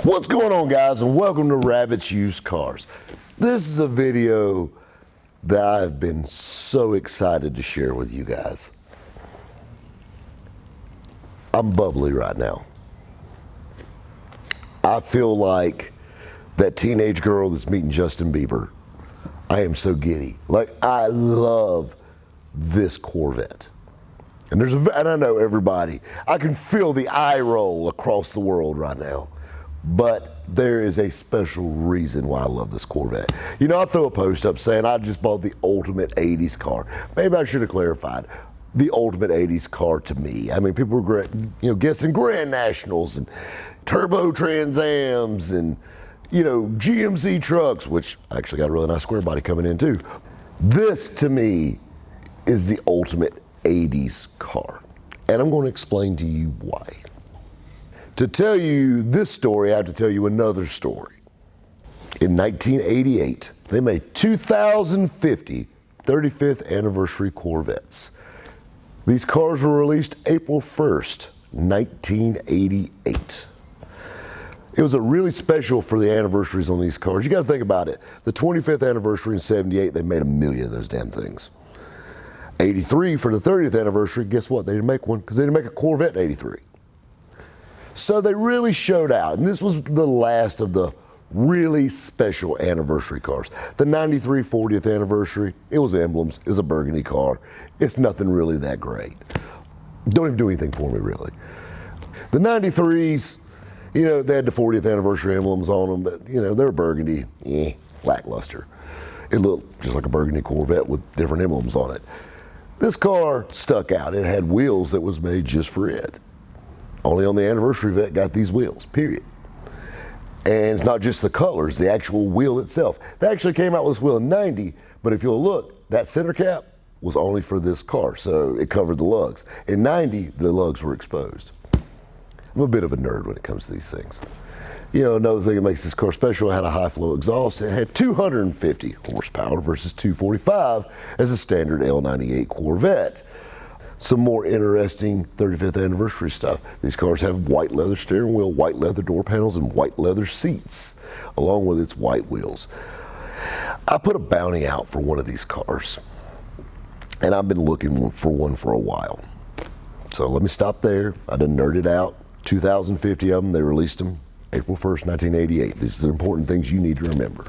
What's going on, guys, and welcome to Rabbit's Used Cars. This is a video that I've been so excited to share with you guys. I'm bubbly right now. I feel like that teenage girl that's meeting Justin Bieber. I am so giddy. Like, I love this Corvette. And I know everybody, I can feel the eye roll across the world right now. But there is a special reason why I love this Corvette. You know, I threw a post up saying I just bought the ultimate 80s car. Maybe I should have clarified. The ultimate 80s car to me. I mean, people were guessing Grand Nationals and Turbo Trans Ams and, GMC trucks, which I actually got a really nice square body coming in too. This to me is the ultimate 80s car. And I'm going to explain to you why. To tell you this story, I have to tell you another story. In 1988, they made 2,050 35th anniversary Corvettes. These cars were released April 1st, 1988. It was a really special for the anniversaries on these cars. You got to think about it. The 25th anniversary in 78, they made 1 million of those damn things. 83 for the 30th anniversary, guess what? They didn't make one because they didn't make a Corvette in 83. So they really showed out, and this was the last of the really special anniversary cars. The 93 40th anniversary, it was emblems, it was a burgundy car. It's nothing really that great. Don't even do anything for me, really. The 93s, they had the 40th anniversary emblems on them, but they're burgundy, lackluster. It looked just like a burgundy Corvette with different emblems on it. This car stuck out. It had wheels that was made just for it. Only on the anniversary vet got these wheels, period. And it's not just the colors, the actual wheel itself. They actually came out with this wheel in 90, but if you'll look, that center cap was only for this car, so it covered the lugs. In 90, the lugs were exposed. I'm a bit of a nerd when it comes to these things. Another thing that makes this car special, it had a high flow exhaust. It had 250 horsepower versus 245 as a standard L98 Corvette. Some more interesting 35th anniversary stuff. These cars have white leather steering wheel, white leather door panels, and white leather seats, along with its white wheels. I put a bounty out for one of these cars, and I've been looking for one for a while. So let me stop there. I done nerded out. 2,050 of them, they released them April 1st, 1988. These are the important things you need to remember.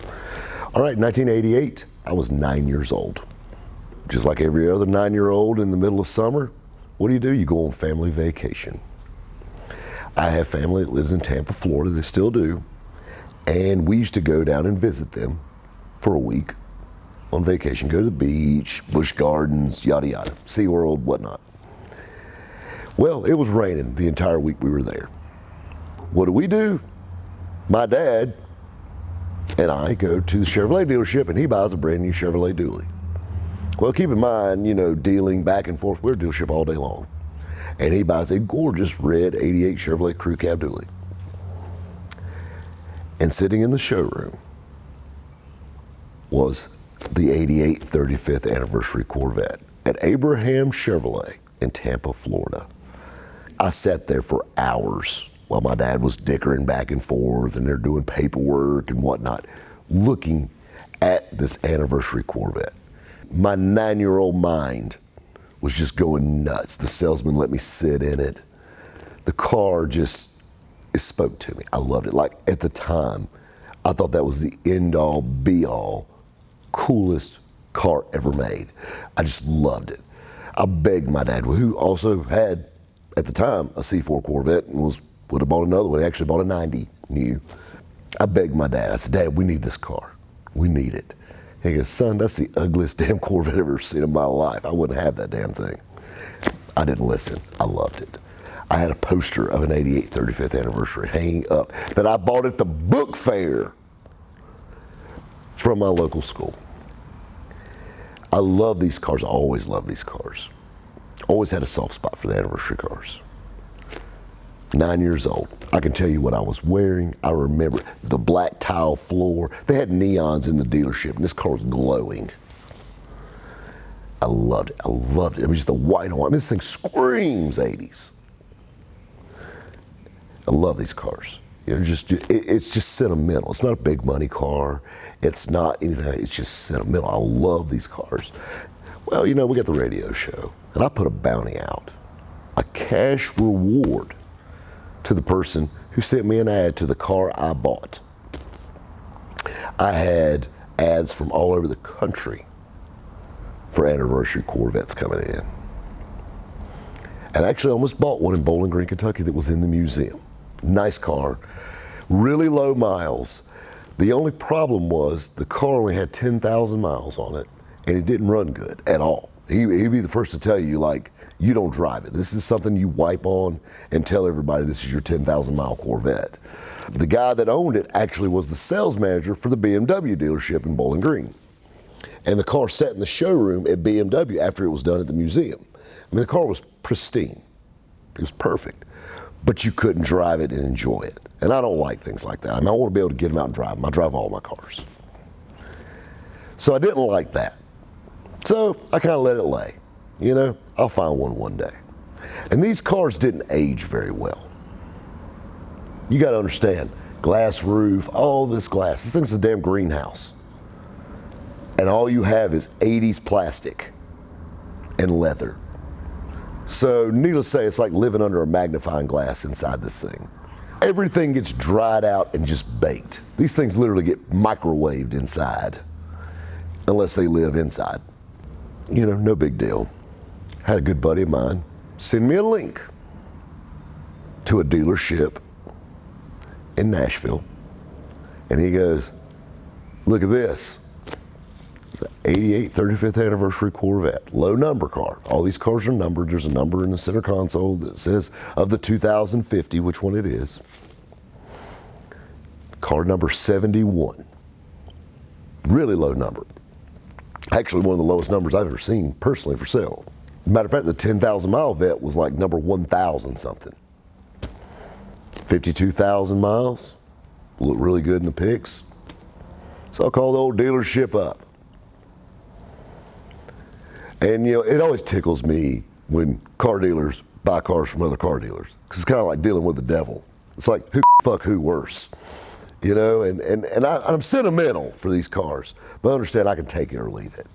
All right, 1988, I was 9 years old. Just like every other 9-year-old in the middle of summer, what do? You go on family vacation. I have family that lives in Tampa, Florida. They still do. And we used to go down and visit them for a week on vacation. Go to the beach, Busch Gardens, yada yada, SeaWorld, whatnot. Well, it was raining the entire week we were there. What do? My dad and I go to the Chevrolet dealership, and he buys a brand new Chevrolet Dually. Well, keep in mind, dealing back and forth, we're at a dealership all day long. And he buys a gorgeous red 88 Chevrolet Crew Cab Dually. And sitting in the showroom was the 88 35th anniversary Corvette at Abraham Chevrolet in Tampa, Florida. I sat there for hours while my dad was dickering back and forth, and they're doing paperwork and whatnot, looking at this anniversary Corvette. My 9-year-old mind was just going nuts. The salesman let me sit in it. The car it spoke to me. I loved it. Like, at the time, I thought that was the end-all, be-all, coolest car ever made. I just loved it. I begged my dad, who also had, at the time, a C4 Corvette and would have bought another one. He actually bought a 90 new. I begged my dad. I said, Dad, we need this car. We need it. He goes, son, that's the ugliest damn Corvette I've ever seen in my life. I wouldn't have that damn thing. I didn't listen. I loved it. I had a poster of an 88 35th anniversary hanging up that I bought at the book fair from my local school. I love these cars. I always loved these cars. Always had a soft spot for the anniversary cars. 9 years old. I can tell you what I was wearing. I remember the black tile floor. They had neons in the dealership, and this car was glowing. I loved it. I loved it. It was just the white on. This thing screams 80s. I love these cars. You know, it's just sentimental. It's not a big money car. It's not anything. It's just sentimental. I love these cars. Well, you know, we got the radio show, and I put a bounty out, a cash reward to the person who sent me an ad to the car I bought. I had ads from all over the country for Anniversary Corvettes coming in. And actually I almost bought one in Bowling Green, Kentucky that was in the museum. Nice car, really low miles. The only problem was the car only had 10,000 miles on it, and it didn't run good at all. He'd be the first to tell you, like, you don't drive it. This is something you wipe on and tell everybody this is your 10,000 mile Corvette. The guy that owned it actually was the sales manager for the BMW dealership in Bowling Green. And the car sat in the showroom at BMW after it was done at the museum. I mean, the car was pristine. It was perfect. But you couldn't drive it and enjoy it. And I don't like things like that. I mean, I want to be able to get them out and drive them. I drive all my cars. So I didn't like that. So I kind of let it lay. You know, I'll find one day. And these cars didn't age very well. You got to understand, glass roof, all this glass. This thing's a damn greenhouse. And all you have is 80s plastic and leather. So needless to say, it's like living under a magnifying glass inside this thing. Everything gets dried out and just baked. These things literally get microwaved inside, unless they live inside. You know, no big deal. Had a good buddy of mine send me a link to a dealership in Nashville. And he goes, look at this. It's an 88 35th Anniversary Corvette, low number car. All these cars are numbered. There's a number in the center console that says of the 2050, which one it is. Car number 71. Really low number. Actually, one of the lowest numbers I've ever seen personally for sale. Matter of fact, the 10,000 mile vet was like number 1,000 something. 52,000 miles, look really good in the pics. So I called the old dealership up. And you know, it always tickles me when car dealers buy cars from other car dealers, because it's kind of like dealing with the devil. It's like, who fuck who worse? You know, and I'm sentimental for these cars, but I understand I can take it or leave it.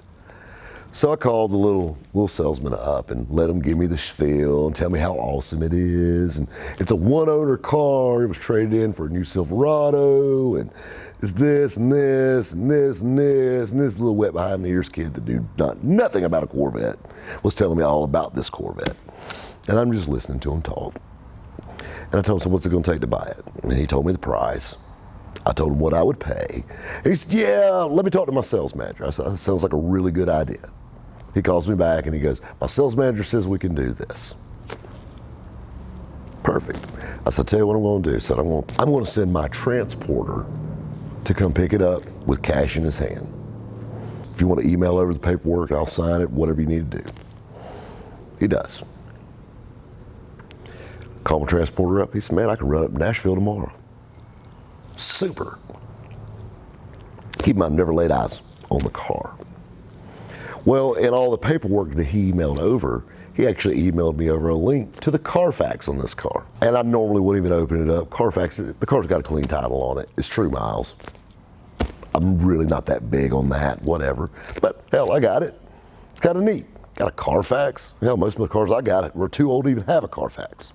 So I called the little salesman up and let him give me the spiel and tell me how awesome it is. And it's a one-owner car. It was traded in for a new Silverado, and it's this and this and this and this. And this little wet behind the ears kid that knew nothing about a Corvette was telling me all about this Corvette. And I'm just listening to him talk. And I told him, so what's it going to take to buy it? And he told me the price. I told him what I would pay. And he said, yeah, let me talk to my sales manager. I said, that sounds like a really good idea. He calls me back and he goes, my sales manager says we can do this. Perfect. I said, tell you what I'm going to do. I said, I'm going to send my transporter to come pick it up with cash in his hand. If you want to email over the paperwork, I'll sign it, whatever you need to do. He does. Call my transporter up. He said, man, I can run up to Nashville tomorrow. Super. Keep in mind, I've never laid eyes on the car. Well, in all the paperwork that he emailed over, he actually emailed me over a link to the Carfax on this car. And I normally wouldn't even open it up. Carfax, the car's got a clean title on it. It's true miles. I'm really not that big on that, whatever. But hell, I got it. It's kind of neat. Got a Carfax. Hell, most of the cars I got were too old to even have a Carfax.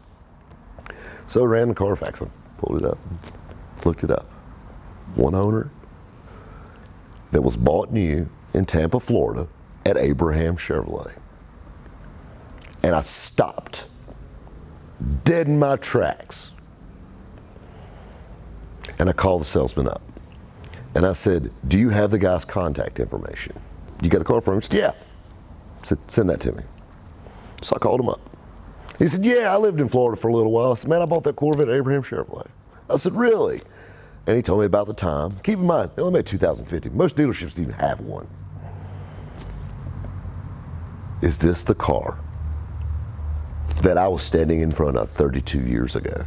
So I ran the Carfax. I pulled it up. Looked it up. One owner that was bought new in Tampa, Florida at Abraham Chevrolet. And I stopped dead in my tracks. And I called the salesman up. And I said, do you have the guy's contact information? You got the car from him? He said, yeah. I said, send that to me. So I called him up. He said, yeah, I lived in Florida for a little while. I said, man, I bought that Corvette at Abraham Chevrolet. I said, really? And he told me about the time. Keep in mind, they only made 2050. Most dealerships didn't even have one. Is this the car that I was standing in front of 32 years ago,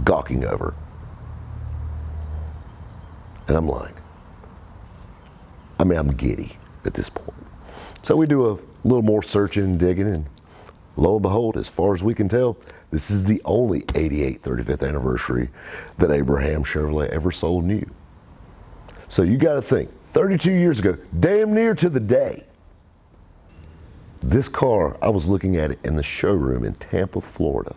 gawking over? And I'm like, I'm giddy at this point. So we do a little more searching and digging, and lo and behold, as far as we can tell, This is the only 88 35th anniversary that Abraham Chevrolet ever sold new. So you got to think, 32 years ago, damn near to the day, this car, I was looking at it in the showroom in Tampa, Florida.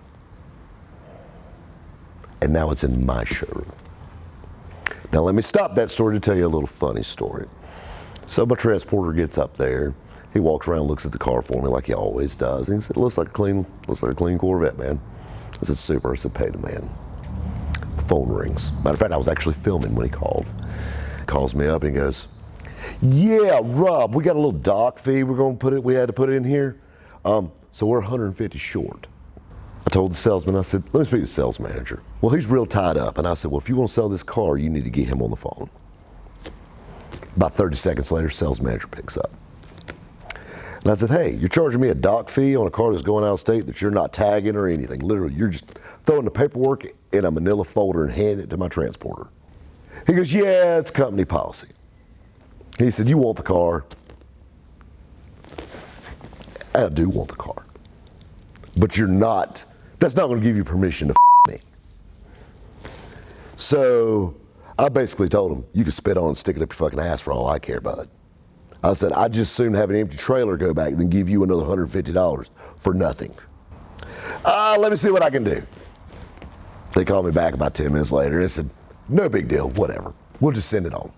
And now it's in my showroom. Now let me stop that story to tell you a little funny story. So my transporter gets up there. He walks around, looks at the car for me like he always does. And he said, looks like a clean Corvette, man. I said, super. I said, pay the man. Phone rings. Matter of fact, I was actually filming when he called. He calls me up and he goes, yeah, Rob, we got a little dock fee we had to put it in here. So we're 150 short. I told the salesman, I said, let me speak to the sales manager. Well, he's real tied up. And I said, well, if you want to sell this car, you need to get him on the phone. About 30 seconds later, sales manager picks up. And I said, hey, you're charging me a dock fee on a car that's going out of state that you're not tagging or anything. Literally, you're just throwing the paperwork in a manila folder and handing it to my transporter. He goes, yeah, it's company policy. He said, you want the car? I do want the car. But you're not, that's not going to give you permission to me. So I basically told him, you can spit on it and stick it up your fucking ass for all I care, bud. I said, I'd just soon have an empty trailer go back than give you another $150 for nothing. Let me see what I can do. They called me back about 10 minutes later and said, no big deal, whatever. We'll just send it on.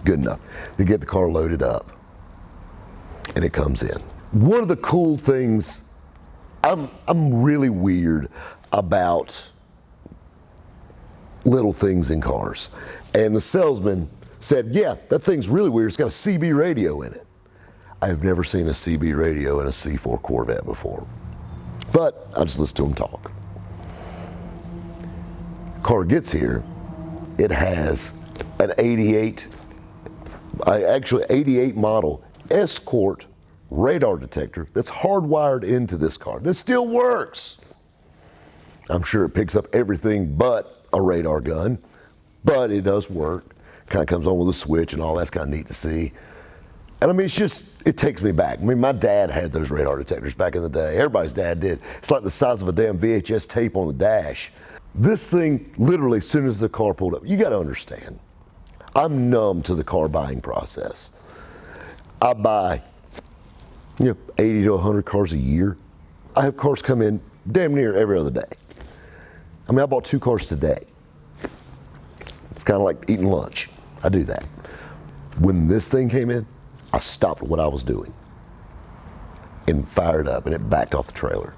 Good enough. They get the car loaded up and it comes in. One of the cool things, I'm really weird about little things in cars. And the salesman said, yeah, that thing's really weird. It's got a CB radio in it. I've never seen a CB radio in a C4 Corvette before. But I just listened to him talk. Car gets here. It has an 88 model Escort radar detector that's hardwired into this car. This still works. I'm sure it picks up everything but a radar gun, but it does work. Kind of comes on with a switch and all. That's kind of neat to see. And I mean, it takes me back. I mean, my dad had those radar detectors back in the day. Everybody's dad did. It's like the size of a damn VHS tape on the dash. This thing, literally, as soon as the car pulled up, you got to understand, I'm numb to the car buying process. I buy 80 to 100 cars a year. I have cars come in damn near every other day. I mean, I bought 2 cars today. It's kind of like eating lunch. I do that. When this thing came in, I stopped what I was doing and fired up, and it backed off the trailer.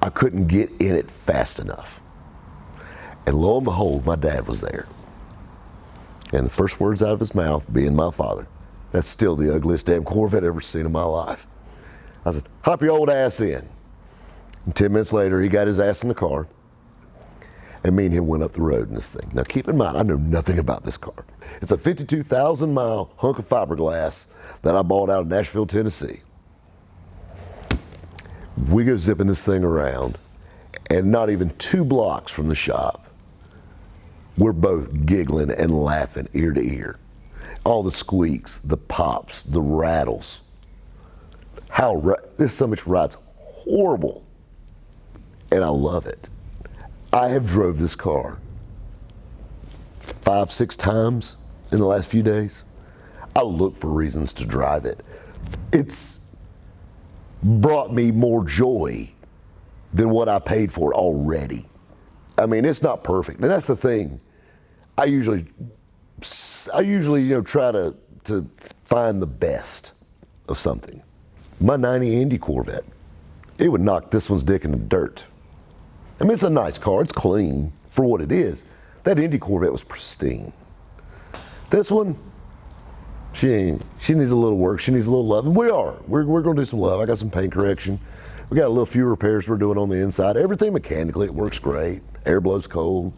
I couldn't get in it fast enough. And lo and behold, my dad was there. And the first words out of his mouth, being my father, that's still the ugliest damn Corvette I've ever seen in my life. I said, hop your old ass in. And 10 minutes later, he got his ass in the car, and me and him went up the road in this thing. Now keep in mind, I know nothing about this car. It's a 52,000 mile hunk of fiberglass that I bought out of Nashville, Tennessee. We go zipping this thing around, and not even 2 blocks from the shop, we're both giggling and laughing ear to ear. All the squeaks, the pops, the rattles. This so much rides horrible, and I love it. I have drove this car 5, 6 times in the last few days. I look for reasons to drive it. It's brought me more joy than what I paid for already. I mean, it's not perfect, and that's the thing. I usually try to find the best of something. My 90 Indy Corvette, it would knock this one's dick in the dirt. I mean, it's a nice car. It's clean for what it is. That Indy Corvette was pristine. This one, she needs a little work. She needs a little love. And we're going to do some love. I got some paint correction. We got a little few repairs we're doing on the inside. Everything mechanically, it works great. Air blows cold.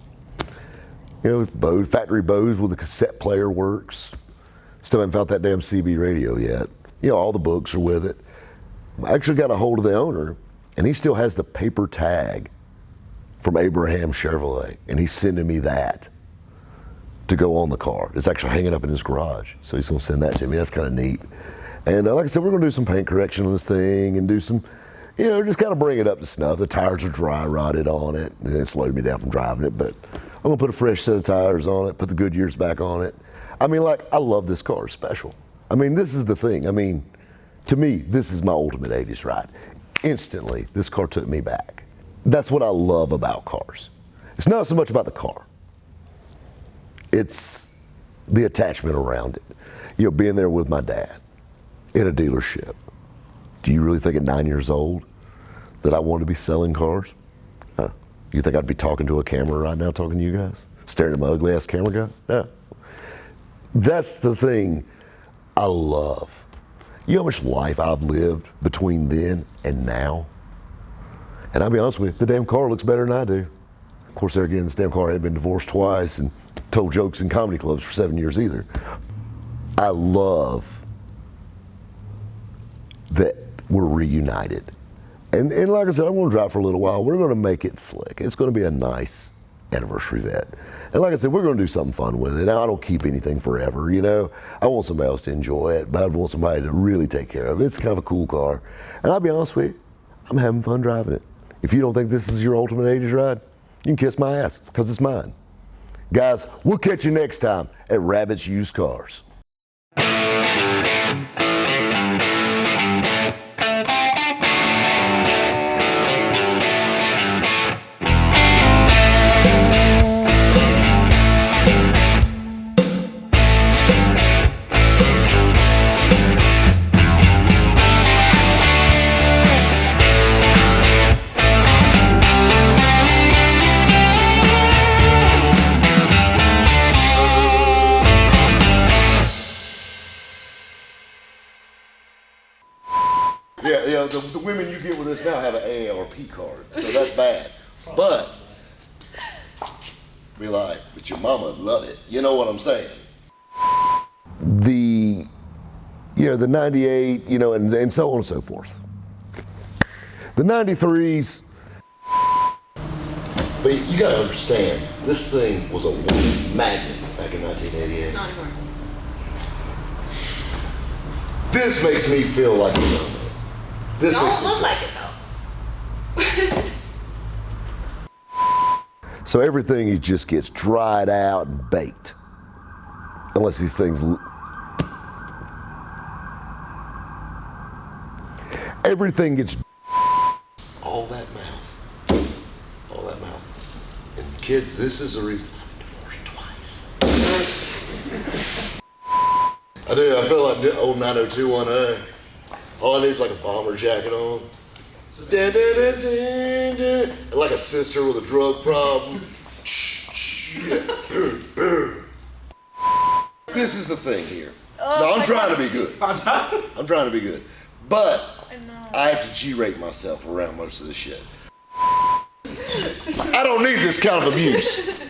Factory Bose with a cassette player works. Still haven't found that damn CB radio yet. All the books are with it. I actually got a hold of the owner, and he still has the paper tag from Abraham Chevrolet, and he's sending me that to go on the car. It's actually hanging up in his garage, so he's going to send that to me. That's kind of neat. And like I said, we're going to do some paint correction on this thing and do some you know, just kind of bring it up to snuff. The tires are dry rotted on it, and it slowed me down from driving it, but I'm gonna put a fresh set of tires on it, put the Goodyears back on it. I mean, like, I love this car, it's special. I mean, this is the thing. I mean, to me, this is my ultimate 80s ride. Instantly, this car took me back. That's what I love about cars. It's not so much about the car. It's the attachment around it. You know, being there with my dad in a dealership. Do you really think at 9 years old that I wanted to be selling cars? You think I'd be talking to a camera right now, talking to you guys? Staring at my ugly ass camera guy? No. That's the thing I love. You know how much life I've lived between then and now? And I'll be honest with you, the damn car looks better than I do. Of course, there again, this damn car had been divorced twice and told jokes in comedy clubs for 7 years either. I love that we're reunited. And like I said, I'm gonna drive for a little while. We're gonna make it slick. It's gonna be a nice anniversary vet. And like I said, we're gonna do something fun with it. Now, I don't keep anything forever, you know. I want somebody else to enjoy it, but I want somebody to really take care of it. It's kind of a cool car. And I'll be honest with you, I'm having fun driving it. If you don't think this is your ultimate 80s ride, you can kiss my ass, because it's mine. Guys, we'll catch you next time at Rabbit's Used Cars. Yeah, the women you get with us now have an AARP card, so that's bad. But, be like, but your mama love it. You know what I'm saying? The 98, you know, and so on and so forth. The 93s, but you gotta understand, this thing was a woman magnet back in 1988. Not anymore. This makes me feel like a woman. This don't look like it though. So everything just gets dried out and baked. Unless these things, everything gets, all that mouth. And kids, this is the reason I've been divorced twice. I do, I feel like old 90210. All I need is like a bomber jacket on. Dun, dun, dun, dun, dun. And like a sister with a drug problem. This is the thing here. No, I'm trying to be good. I'm trying to be good. But I have to G-rate myself around most of this shit. I don't need this kind of abuse.